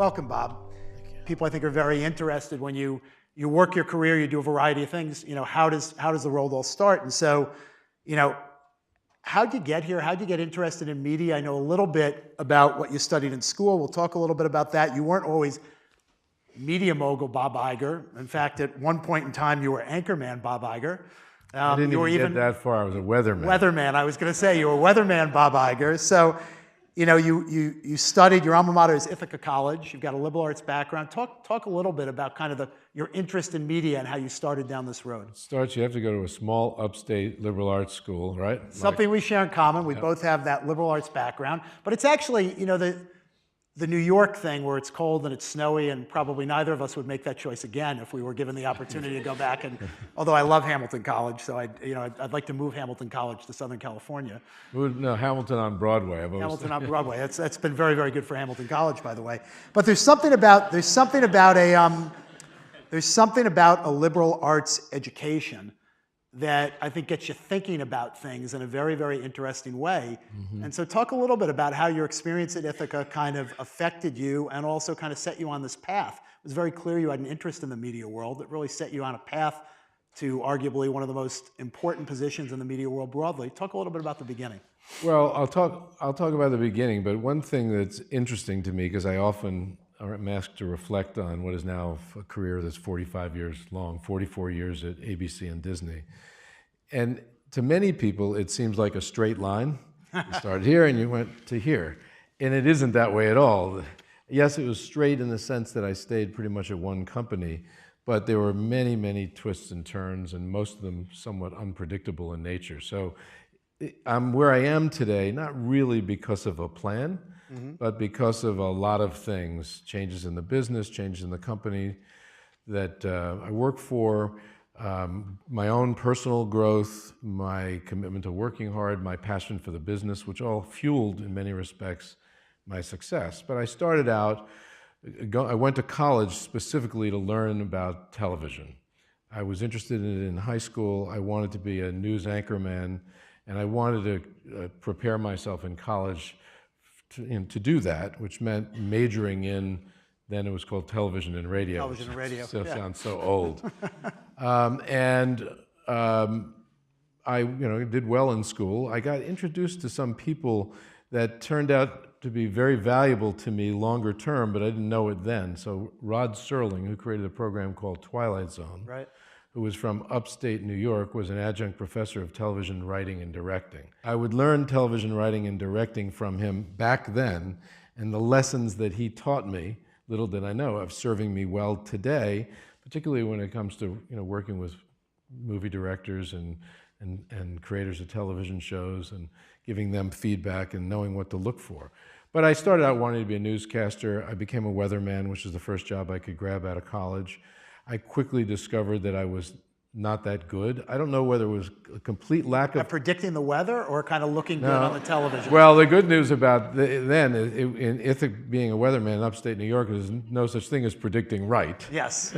Welcome, Bob. People, I think, are very interested when you work your career, you do a variety of things. How does the world all start? And so, how'd you get here? How'd you get interested in media? I know a little bit about what you studied in school. We'll talk a little bit about that. You weren't always media mogul Bob Iger. In fact, at one point in time, you were anchorman Bob Iger. I didn't even get that far. I was a weatherman. Weatherman. I was going to say you were weatherman Bob Iger. So, you studied, your alma mater is Ithaca College. You've got a liberal arts background. Talk a little bit about kind of your interest in media and how you started down this road. You have to go to a small upstate liberal arts school, right? Something we share in common. We both have that liberal arts background. But it's actually, the New York thing where it's cold and it's snowy, and probably neither of us would make that choice again if we were given the opportunity to go back. And although I love Hamilton College, so I'd like to move Hamilton College to Southern California. No, Hamilton on Broadway. Hamilton on Broadway. That's been very, very good for Hamilton College, by the way. But there's something about a liberal arts education that I think gets you thinking about things in a very, very interesting way. Mm-hmm. And so talk a little bit about how your experience at Ithaca kind of affected you and also kind of set you on this path. It was very clear you had an interest in the media world that really set you on a path to arguably one of the most important positions in the media world broadly. Talk a little bit about the beginning. Well, I'll talk about the beginning, but one thing that's interesting to me, because I often am asked to reflect on what is now a career that's 45 years long, 44 years at ABC and Disney. And to many people, it seems like a straight line. You started here and you went to here. And it isn't that way at all. Yes, it was straight in the sense that I stayed pretty much at one company, but there were many, many twists and turns, and most of them somewhat unpredictable in nature. So I'm where I am today, not really because of a plan, but because of a lot of things, changes in the business, changes in the company that I work for, my own personal growth, my commitment to working hard, my passion for the business, which all fueled, in many respects, my success. But I started out, I went to college specifically to learn about television. I was interested in it in high school. I wanted to be a news anchorman, and I wanted to prepare myself in college to do that, which meant majoring in, then it was called television and radio. Television and radio. Still sounds so old. I did well in school. I got introduced to some people that turned out to be very valuable to me longer term, but I didn't know it then. So Rod Serling, who created a program called Twilight Zone, right, who was from upstate New York, was an adjunct professor of television writing and directing. I would learn television writing and directing from him back then, and the lessons that he taught me, little did I know, of serving me well today, particularly when it comes to working with movie directors and creators of television shows and giving them feedback and knowing what to look for. But I started out wanting to be a newscaster. I became a weatherman, which was the first job I could grab out of college. I quickly discovered that I was not that good. I don't know whether it was a complete lack of... predicting the weather or kind of looking good on the television? Well, the good news about then, in Ithaca being a weatherman in upstate New York, there's no such thing as predicting right. Yes.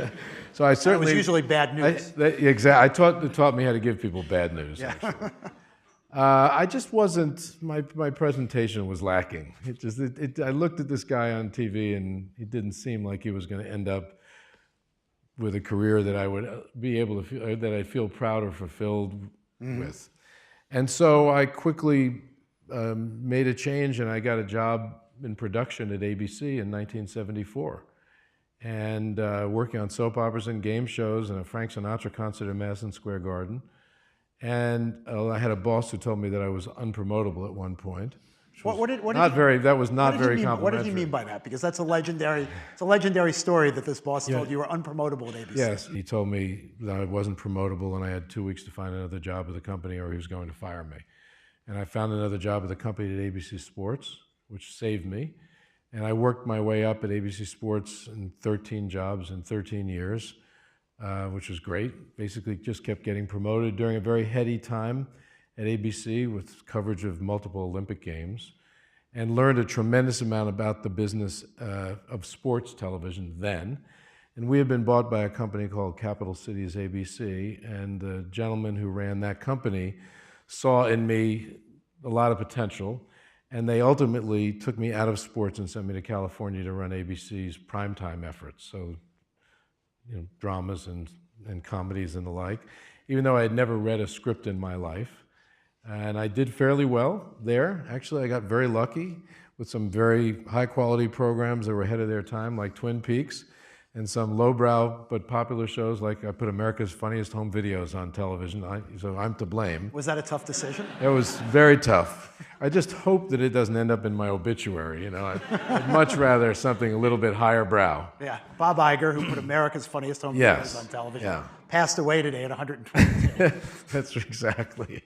So I certainly... It was usually bad news. Exactly. It taught me how to give people bad news, actually. I just wasn't... My presentation was lacking. I looked at this guy on TV, and he didn't seem like he was going to end up with a career that I would be able to feel, that I'd feel proud or fulfilled with. And so I quickly made a change, and I got a job in production at ABC in 1974. And working on soap operas and game shows and a Frank Sinatra concert in Madison Square Garden. And I had a boss who told me that I was unpromotable at one point. That was not very complimentary. What did he mean by that? Because that's a legendary story that this boss told you were unpromotable at ABC. Yes, he told me that I wasn't promotable and I had 2 weeks to find another job at the company or he was going to fire me. And I found another job at the company at ABC Sports, which saved me. And I worked my way up at ABC Sports in 13 jobs in 13 years, which was great. Basically just kept getting promoted during a very heady time at ABC with coverage of multiple Olympic Games, and learned a tremendous amount about the business of sports television then. And we had been bought by a company called Capital Cities ABC, and the gentleman who ran that company saw in me a lot of potential And they ultimately took me out of sports and sent me to California to run ABC's primetime efforts. So, dramas and comedies and the like, even though I had never read a script in my life. And I did fairly well there. Actually, I got very lucky with some very high quality programs that were ahead of their time, like Twin Peaks, and some lowbrow but popular shows, like I put America's Funniest Home Videos on television, so I'm to blame. Was that a tough decision? It was very tough. I just hope that it doesn't end up in my obituary, I'd much rather something a little bit higher brow. Yeah, Bob Iger, who put America's Funniest Home Videos on television, passed away today at 122. That's exactly.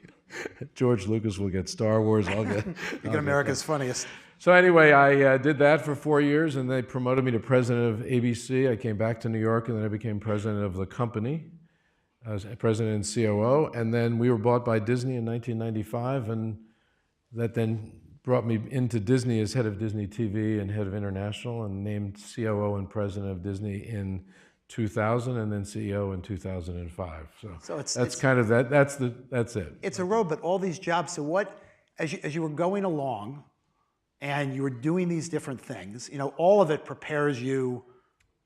George Lucas will get Star Wars, I'll get America's Funniest. So anyway, I did that for 4 years, and they promoted me to president of ABC. I came back to New York, and then I became president of the company. I was president and COO, and then we were bought by Disney in 1995, and that then brought me into Disney as head of Disney TV and head of international, and named COO and president of Disney in 2000, and then CEO in 2005. So that's kind of that. That's it. It's a road, but all these jobs. So what, as you were going along, and you were doing these different things, all of it prepares you,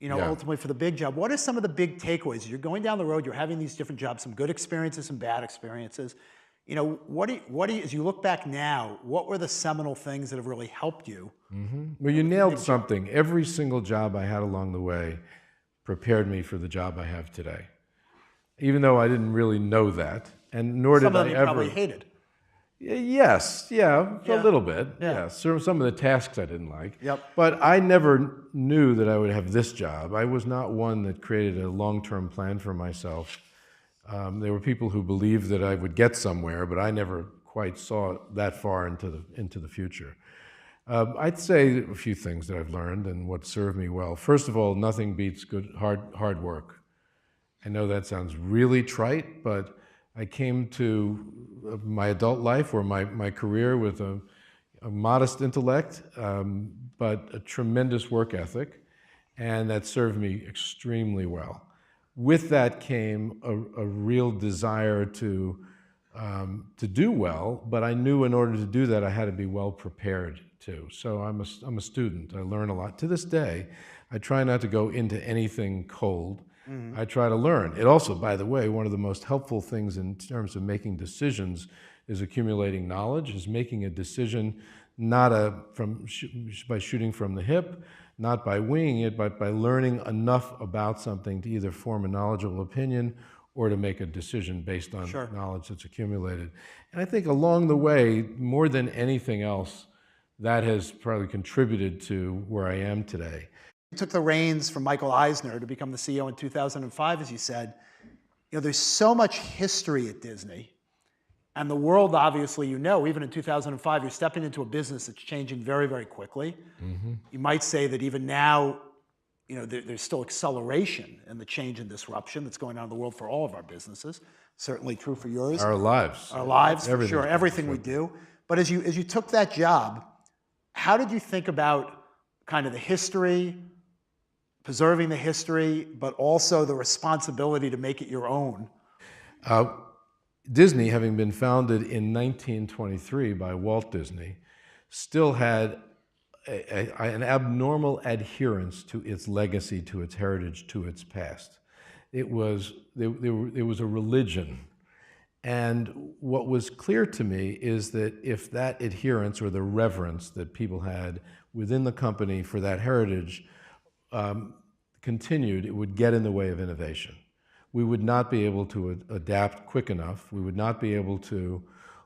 ultimately for the big job. What are some of the big takeaways? You're going down the road, you're having these different jobs, some good experiences, some bad experiences. What do you, as you look back now, what were the seminal things that have really helped you? Well, you nailed something. Every single job I had along the way prepared me for the job I have today. Even though I didn't really know that, and nor did I ever. Some of them you probably hated. Yes, a little bit. Yeah, some of the tasks I didn't like. Yep. But I never knew that I would have this job. I was not one that created a long-term plan for myself. There were people who believed that I would get somewhere, but I never quite saw that far into the future. I'd say a few things that I've learned and what served me well. First of all, nothing beats good hard work. I know that sounds really trite, but I came to my adult life or my career with a modest intellect, but a tremendous work ethic, and that served me extremely well. With that came a real desire to do well, but I knew in order to do that I had to be well prepared too. So I'm a student. I learn a lot. To this day, I try not to go into anything cold. I try to learn. It also, by the way, one of the most helpful things in terms of making decisions is accumulating knowledge, is making a decision not by shooting from the hip, not by winging it, but by learning enough about something to either form a knowledgeable opinion or to make a decision based on knowledge that's accumulated. And I think along the way, more than anything else, that has probably contributed to where I am today. You took the reins from Michael Eisner to become the CEO in 2005, as you said. There's so much history at Disney, and the world, obviously, even in 2005, you're stepping into a business that's changing very, very quickly. You might say that even now, there's still acceleration in the change and disruption that's going on in the world for all of our businesses. Certainly true for yours. Our lives, for sure, everything we do. But as you took that job, how did you think about kind of the history, preserving the history, but also the responsibility to make it your own? Disney, having been founded in 1923 by Walt Disney, still had an abnormal adherence to its legacy, to its heritage, to its past. It was a religion. And what was clear to me is that if that adherence or the reverence that people had within the company for that heritage continued, it would get in the way of innovation. We would not be able to adapt quick enough. We would not be able to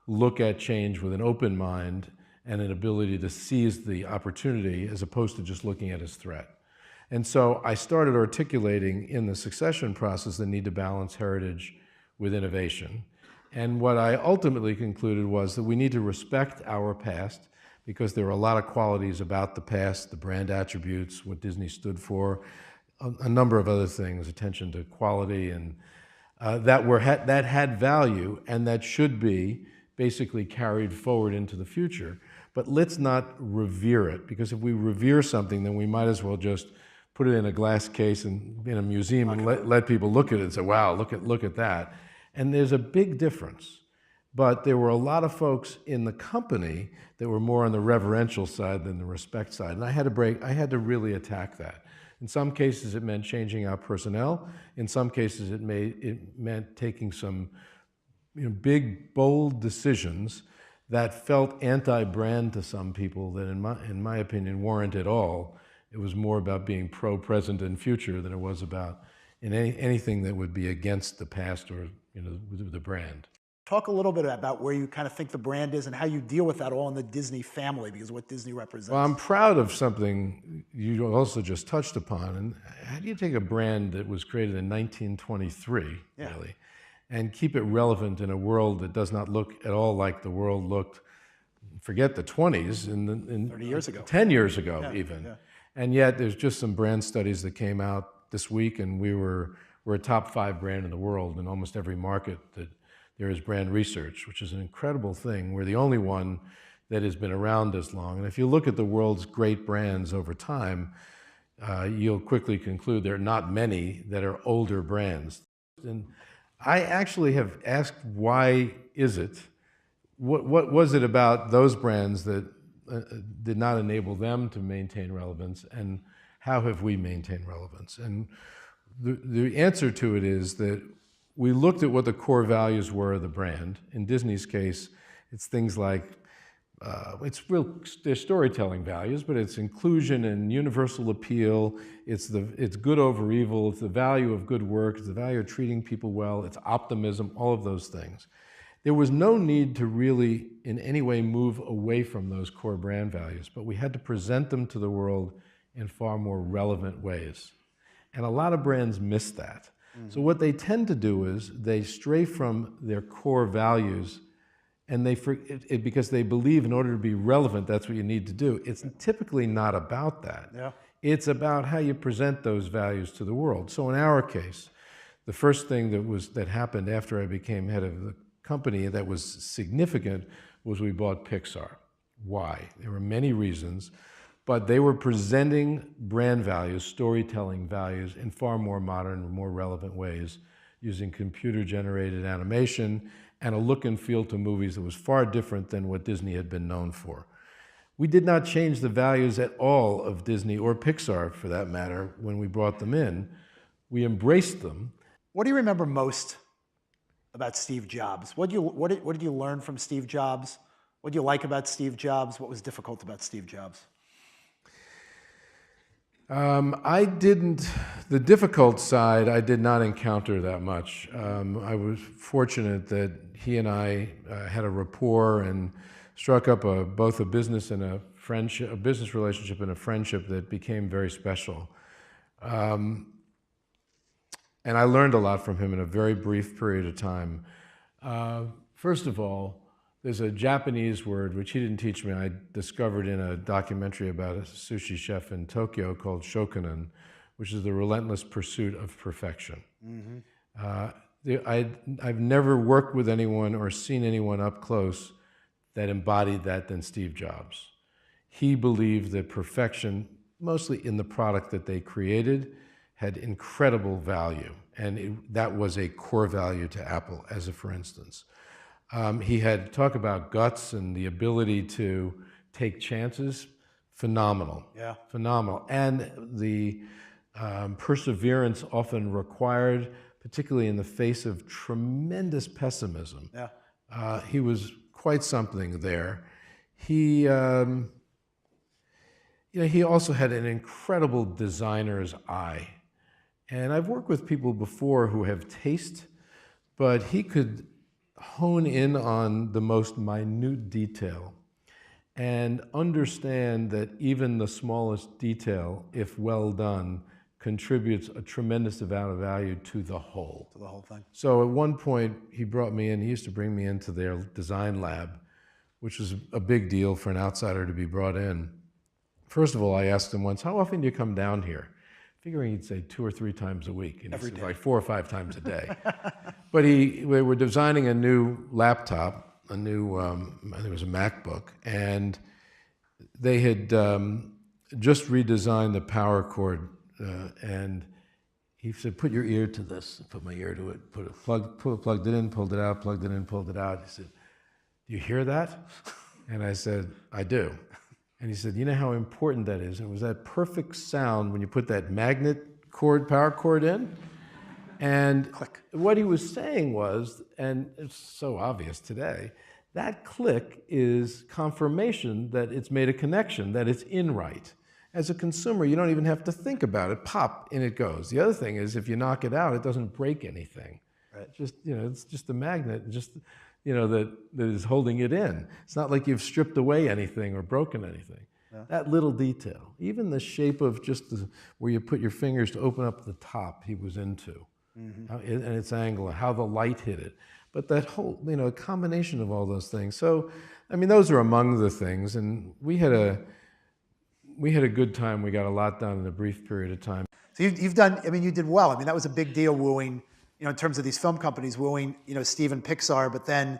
look at change with an open mind and an ability to seize the opportunity as opposed to just looking at as threat. And so I started articulating in the succession process the need to balance heritage with innovation. And what I ultimately concluded was that we need to respect our past, because there are a lot of qualities about the past, the brand attributes, what Disney stood for, a number of other things, attention to quality, and that had value and that should be basically carried forward into the future. But let's not revere it, because if we revere something, then we might as well just put it in a glass case and in a museum and let people look at it and say, wow, look at that. And there's a big difference But there were a lot of folks in the company that were more on the reverential side than the respect side. And I had to really attack that. In some cases, it meant changing out personnel. In some cases, it meant taking some big, bold decisions that felt anti-brand to some people that, in my opinion, weren't at all. It was more about being pro-present and future than it was about anything that would be against the past or the brand. Talk a little bit about where you kind of think the brand is and how you deal with that all in the Disney family, because what Disney represents. Well, I'm proud of something you also just touched upon. And how do you take a brand that was created in 1923, really, and keep it relevant in a world that does not look at all like the world looked, forget the 20s, in 30 years ago. 10 years ago even. Yeah. And yet there's just some brand studies that came out this week, and we're a top 5 brand in the world in almost every market that there is brand research, which is an incredible thing. We're the only one that has been around as long. And if you look at the world's great brands over time, you'll quickly conclude there are not many that are older brands. And I actually have asked, why is it? What was it about those brands that did not enable them to maintain relevance, and how have we maintained relevance? And the answer to it is that we looked at what the core values were of the brand. In Disney's case, it's things like, they're storytelling values, but it's inclusion and universal appeal. It's good over evil. It's the value of good work. It's the value of treating people well. It's optimism, all of those things. There was no need to really in any way move away from those core brand values, but we had to present them to the world in far more relevant ways. And a lot of brands miss that. Mm-hmm. So what they tend to do is they stray from their core values, and because they believe in order to be relevant, that's what you need to do. It's typically not about that. Yeah. It's about how you present those values to the world. So in our case, the first thing that happened after I became head of the company that was significant was we bought Pixar. Why? There were many reasons, but they were presenting brand values, storytelling values in far more modern, more relevant ways, using computer-generated animation and a look and feel to movies that was far different than what Disney had been known for. We did not change the values at all of Disney or Pixar, for that matter, when we brought them in. We embraced them. What do you remember most about Steve Jobs? What did you learn from Steve Jobs? What do you like about Steve Jobs? What was difficult about Steve Jobs? The difficult side, I did not encounter that much. I was fortunate that he and I had a rapport and struck up both a business and a friendship, a business relationship and a friendship that became very special. And I learned a lot from him in a very brief period of time. First of all, there's a Japanese word, which he didn't teach me, I discovered in a documentary about a sushi chef in Tokyo called shokunin, which is the relentless pursuit of perfection. Mm-hmm. I've never worked with anyone or seen anyone up close that embodied that than Steve Jobs. He believed that perfection, mostly in the product that they created, had incredible value, and that was a core value to Apple, as a for instance. He had talk about guts and the ability to take chances, phenomenal, phenomenal. And the perseverance often required, particularly in the face of tremendous pessimism. He was quite something there. He also had an incredible designer's eye. And I've worked with people before who have taste, but he could hone in on the most minute detail and understand that even the smallest detail, if well done, contributes a tremendous amount of value to the whole. To the whole thing. So at one point, he brought me in, he used to bring me into their design lab, which was a big deal for an outsider to be brought in. First of all, I asked him once, how often do you come down here? Figuring he'd say 2 or 3 times a week. And every day. Like 4 or 5 times a day. But we were designing a new laptop, I think it was a MacBook, and they had just redesigned the power cord, and he said, put your ear to this. I put my ear to it, plugged it in, pulled it out, plugged it in, pulled it out. He said, do you hear that? And I said, I do. And he said, you know how important that is? And it was that perfect sound when you put that magnet cord, power cord in. And Click. what he was saying was, and it's so obvious today, that click is confirmation that it's made a connection, that it's in right. As a consumer, you don't even have to think about it. Pop, in it goes. The other thing is, if you knock it out, it doesn't break anything. Right. It's just a magnet, that is holding it in. It's not like you've stripped away anything or broken anything. Yeah. That little detail, even the shape of where you put your fingers to open up the top, he was into, and its angle, how the light hit it. But that whole, a combination of all those things. So, I mean, those are among the things, and we had a good time. We got a lot done in a brief period of time. So you've done, I mean, you did well. I mean, that was a big deal wooing, in terms of these film companies wooing, Steve and Pixar, but then,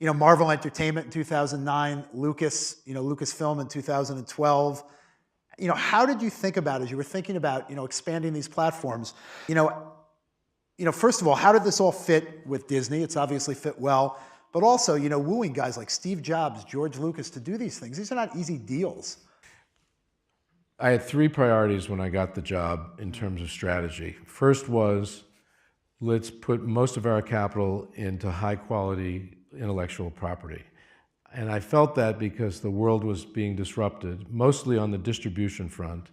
Marvel Entertainment in 2009, Lucasfilm in 2012. How did you think about, as you were thinking about, expanding these platforms, first of all, how did this all fit with Disney? It's obviously fit well, but also, wooing guys like Steve Jobs, George Lucas to do these things. These are not easy deals. I had three priorities when I got the job in terms of strategy. First was, let's put most of our capital into high quality intellectual property. And I felt that because the world was being disrupted, mostly on the distribution front.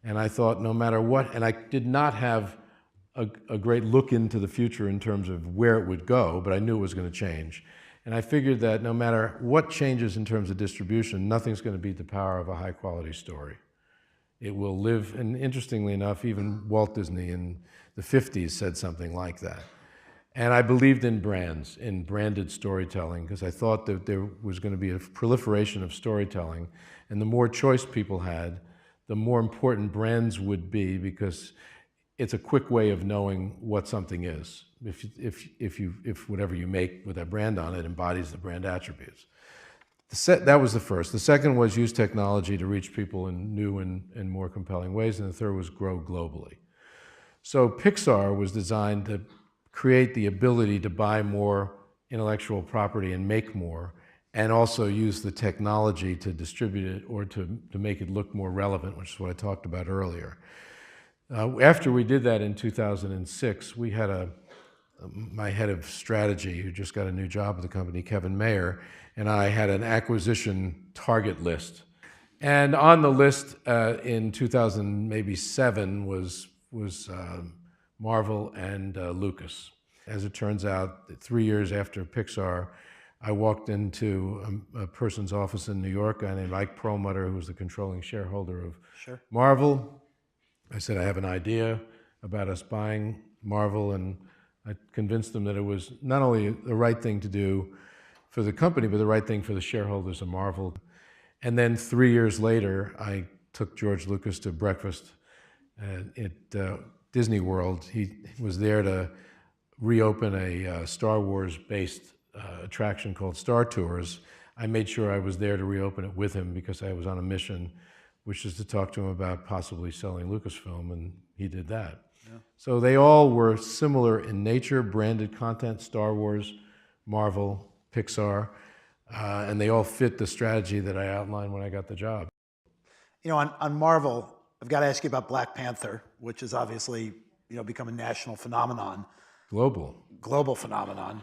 And I thought no matter what, and I did not have a great look into the future in terms of where it would go, but I knew it was going to change. And I figured that no matter what changes in terms of distribution, nothing's going to beat the power of a high quality story. It will live, and interestingly enough, even Walt Disney in the 50s said something like that. And I believed in brands, in branded storytelling, because I thought that there was going to be a proliferation of storytelling. And the more choice people had, the more important brands would be, because it's a quick way of knowing what something is. If whatever you make with that brand on it embodies the brand attributes. That was the first. The second was use technology to reach people in new and more compelling ways. And the third was grow globally. So Pixar was designed to create the ability to buy more intellectual property and make more, and also use the technology to distribute it or to make it look more relevant, which is what I talked about earlier. After we did that in 2006, we had my head of strategy, who just got a new job at the company, Kevin Mayer, and I had an acquisition target list. And on the list in 2007 was Marvel and Lucas. As it turns out, 3 years after Pixar, I walked into a person's office in New York, a guy named Ike Perlmutter, who was the controlling shareholder of Marvel. I said, I have an idea about us buying Marvel, and I convinced them that it was not only the right thing to do for the company, but the right thing for the shareholders of Marvel. And then 3 years later, I took George Lucas to breakfast at Disney World. He was there to reopen a Star Wars-based attraction called Star Tours. I made sure I was there to reopen it with him because I was on a mission, which is to talk to him about possibly selling Lucasfilm, and he did that. Yeah. So they all were similar in nature, branded content, Star Wars, Marvel, Pixar, and they all fit the strategy that I outlined when I got the job. On Marvel, I've got to ask you about Black Panther, which has obviously, become a national phenomenon. Global phenomenon.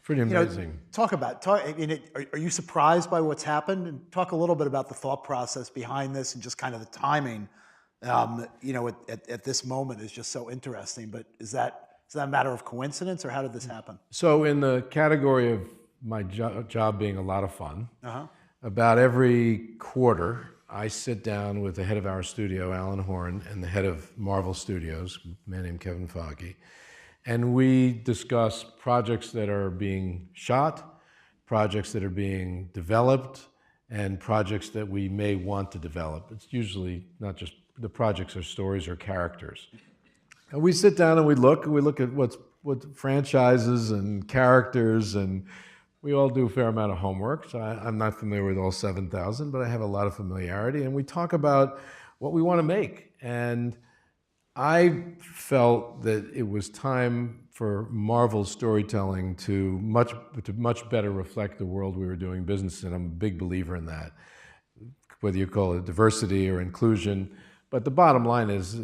Pretty amazing. Are you surprised by what's happened? And talk a little bit about the thought process behind this and just kind of the timing, at this moment is just so interesting. But is that a matter of coincidence, or how did this happen? So in the category of my job being a lot of fun, about every quarter, I sit down with the head of our studio, Alan Horn, and the head of Marvel Studios, a man named Kevin Feige, and we discuss projects that are being shot, projects that are being developed, and projects that we may want to develop. It's usually not just the projects or stories or characters. And we sit down and we look at what franchises and characters, and we all do a fair amount of homework. So I'm not familiar with all 7,000, but I have a lot of familiarity. And we talk about what we want to make. And I felt that it was time for Marvel storytelling to much better reflect the world we were doing business in. I'm a big believer in that, whether you call it diversity or inclusion. But the bottom line is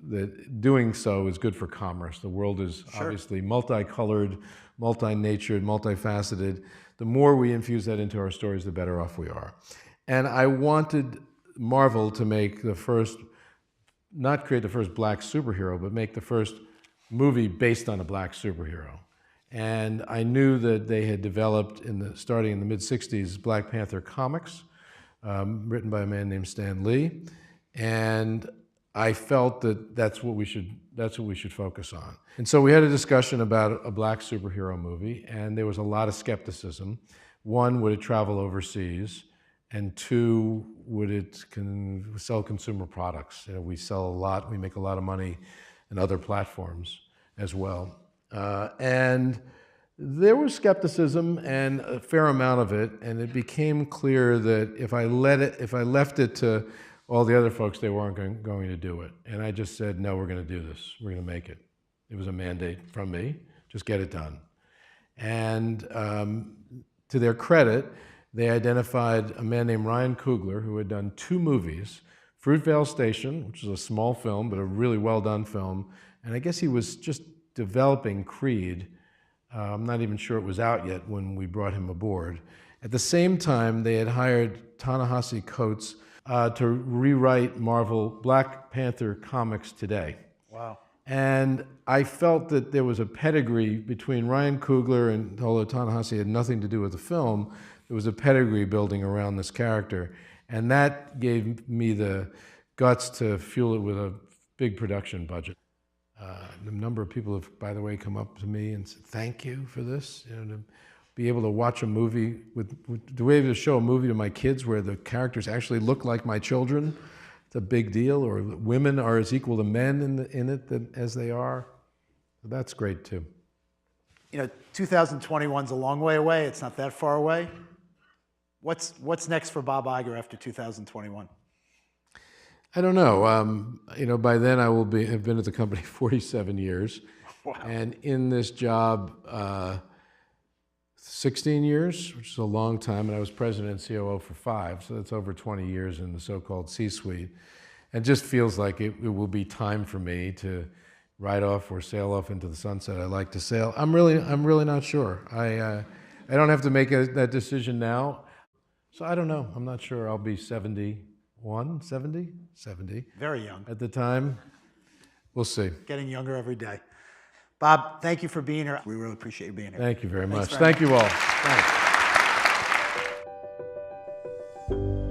that doing so is good for commerce. The world is obviously multicolored, multi-natured, multifaceted. The more we infuse that into our stories, the better off we are. And I wanted Marvel to make the first, not create the first black superhero, but make the first movie based on a black superhero. And I knew that they had developed, starting in the mid-'60s, Black Panther comics, written by a man named Stan Lee. And I felt that that's what we should focus on. And so we had a discussion about a black superhero movie, and there was a lot of skepticism. One, would it travel overseas? And two, would it sell consumer products? You know, we sell a lot, we make a lot of money in other platforms as well. And there was skepticism and a fair amount of it, and it became clear that if I left it to all the other folks, they weren't going to do it. And I just said, no, we're going to do this. We're going to make it. It was a mandate from me. Just get it done. And to their credit, they identified a man named Ryan Coogler, who had done 2 movies, Fruitvale Station, which is a small film, but a really well-done film. And I guess he was just developing Creed. I'm not even sure it was out yet when we brought him aboard. At the same time, they had hired Ta-Nehisi Coates to rewrite Marvel Black Panther comics today. Wow. And I felt that there was a pedigree between Ryan Coogler, and although Ta-Nehisi had nothing to do with the film, there was a pedigree building around this character. And that gave me the guts to fuel it with a big production budget. A number of people have, by the way, come up to me and said, thank you for this. You know, to be able to watch a movie, to be able to show a movie to my kids where the characters actually look like my children, it's a big deal, or women are as equal to men in it as they are. So that's great too. You know, 2021's a long way away. It's not that far away. What's next for Bob Iger after 2021? I don't know. You know, by then I will have been at the company 47 years. Wow. And in this job, 16 years, which is a long time, and I was president and COO for 5, so that's over 20 years in the so-called C-suite. And it just feels like it will be time for me to ride off or sail off into the sunset. I like to sail. I'm really not sure. I don't have to make that decision now. So I don't know. I'm not sure. I'll be 71, 70 Very young. at the time. We'll see. Getting younger every day. Bob, thank you for being here. We really appreciate you being here. Thank you very much. Thanks Thank you all. Thanks.